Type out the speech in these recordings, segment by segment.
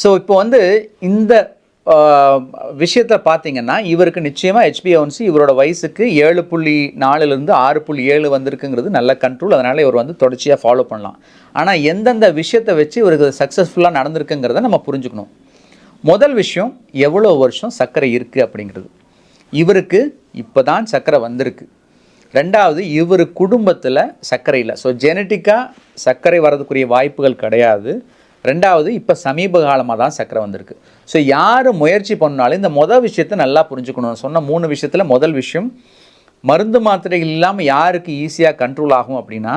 So இப்போ வந்து இந்த விஷயத்தை பார்த்தீங்கன்னா இவருக்கு நிச்சயமாக HbA1c இவரோட வயசுக்கு 7.4லேருந்து 6.7 வந்திருக்குங்கிறது நல்ல கண்ட்ரோல். அதனால் இவர் வந்து தொடர்ச்சியாக ஃபாலோ பண்ணலாம். ஆனால் எந்தெந்த விஷயத்தை வச்சு இவருக்கு சக்ஸஸ்ஃபுல்லாக நடந்திருக்குங்கிறத நம்ம புரிஞ்சுக்கணும். முதல் விஷயம், எவ்வளோ வருஷம் சர்க்கரை இருக்குது அப்படிங்கிறது. இவருக்கு இப்போ தான் சர்க்கரை வந்திருக்கு. ரெண்டாவது, இவர் குடும்பத்தில் சர்க்கரை இல்லை. ஸோ ஜெனட்டிக்காக சர்க்கரை வரதுக்குரிய வாய்ப்புகள் கிடையாது. ரெண்டாவது, இப்போ சமீப காலமாக தான் சர்க்கரை வந்திருக்கு. ஸோ யார் முயற்சி பண்ணாலும் இந்த மொதல் விஷயத்தை நல்லா புரிஞ்சுக்கணும். சொன்ன 3 விஷயத்தில் முதல் விஷயம், மருந்து மாத்திரைகள் இல்லாமல் யாருக்கு ஈஸியாக கண்ட்ரோல் ஆகும் அப்படின்னா,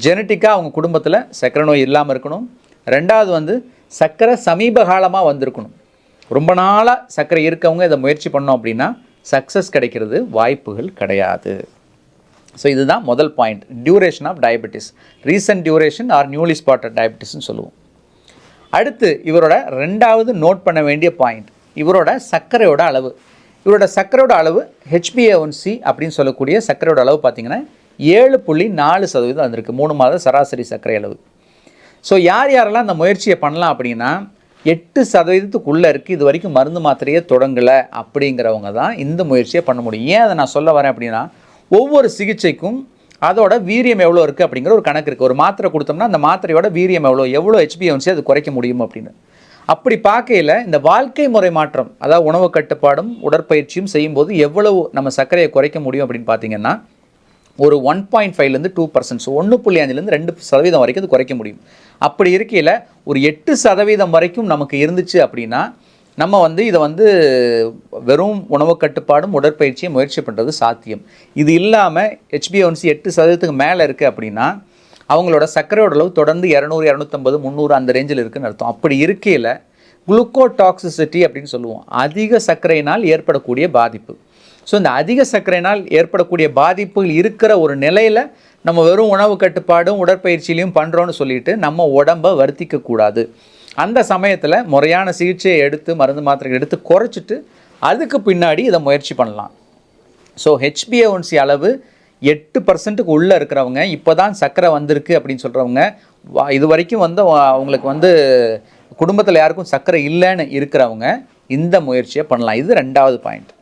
ஜெனட்டிக்காக அவங்க குடும்பத்தில் சர்க்கரை நோய் இல்லாமல் இருக்கணும். ரெண்டாவது வந்து சர்க்கரை சமீப காலமாக வந்திருக்கணும். ரொம்ப நாளாக சர்க்கரை இருக்கவங்க இதை முயற்சி பண்ணோம் அப்படின்னா சக்ஸஸ் கிடைக்கிறது வாய்ப்புகள் கிடையாது. ஸோ இதுதான் முதல் point, duration of diabetes, recent duration or newly spotted டயபெட்டிஸ்ன்னு சொல்லுவோம். அடுத்து இவரோட ரெண்டாவது நோட் பண்ண வேண்டிய பாயிண்ட், இவரோட சர்க்கரையோட அளவு. இவரோட சர்க்கரையோட அளவு HbA1c அப்படின்னு சொல்லக்கூடிய சர்க்கரையோட அளவு பார்த்திங்கன்னா 7.4% வந்திருக்கு, 3 மாத சராசரி சர்க்கரை அளவு. ஸோ யாரெல்லாம் அந்த முயற்சியை பண்ணலாம் அப்படின்னா, 8% இருக்குது, இது வரைக்கும் மருந்து மாத்திரையே தொடங்கலை அப்படிங்கிறவங்க தான் இந்த முயற்சியை பண்ண முடியும். ஏன் அதை நான் சொல்ல வரேன் அப்படின்னா, ஒவ்வொரு சிகிச்சைக்கும் அதோட வீரியம் எவ்வளோ இருக்குது அப்படிங்கிற ஒரு கணக்கு இருக்குது. ஒரு மாத்திரை கொடுத்தோம்னா அந்த மாத்திரையோட வீரியம் எவ்வளோ HbA1c அது குறைக்க முடியும் அப்படின்னு. அப்படி பார்க்கையில் இந்த வாழ்க்கை முறை மாற்றம், அதாவது உணவு கட்டுப்பாடும் உடற்பயிற்சியும் செய்யும்போது எவ்வளவு நம்ம சர்க்கரையை குறைக்க முடியும் அப்படின்னு பார்த்தீங்கன்னா, ஒரு 1.5லேருந்து 2%, ஸோ 1.5லேருந்து 2% வரைக்கும் அது குறைக்க முடியும். அப்படி இருக்கையில் ஒரு 8% வரைக்கும் நமக்கு இருந்துச்சு அப்படின்னா நம்ம வந்து இதை வந்து வெறும் உணவு கட்டுப்பாடும் உடற்பயிற்சியை முயற்சி பண்ணுறது சாத்தியம். இது இல்லாமல் HbA1c 8%க்கு மேலே இருக்குது அப்படின்னா அவங்களோட சர்க்கரையோட அளவு தொடர்ந்து 200, 250, 300 அந்த ரேஞ்சில் இருக்குதுன்னு அர்த்தம். அப்படி இருக்கையில் குளுக்கோடாக்சிசிட்டி அப்படின்னு சொல்லுவோம், அதிக சர்க்கரையினால் ஏற்படக்கூடிய பாதிப்பு. ஸோ இந்த அதிக சர்க்கரையினால் ஏற்படக்கூடிய பாதிப்புகள் இருக்கிற ஒரு நிலையில் நம்ம வெறும் உணவு கட்டுப்பாடும் உடற்பயிற்சியிலையும் பண்ணுறோன்னு சொல்லிட்டு நம்ம உடம்பை வருத்திக்கக்கூடாது. அந்த சமயத்தில் முறையான சிகிச்சையை எடுத்து மருந்து மாத்திரைகள் எடுத்து குறைச்சிட்டு அதுக்கு பின்னாடி இதை முயற்சி பண்ணலாம். ஸோ HbA1c அளவு 8%க்கு உள்ளே இருக்கிறவங்க, இப்போ தான் சர்க்கரை வந்திருக்கு அப்படின்னு சொல்கிறவங்க, இது வரைக்கும் வந்து அவங்களுக்கு வந்து குடும்பத்தில் யாருக்கும் சர்க்கரை இல்லைன்னு இருக்கிறவங்க இந்த முயற்சியை பண்ணலாம். இது ரெண்டாவது பாயிண்ட்.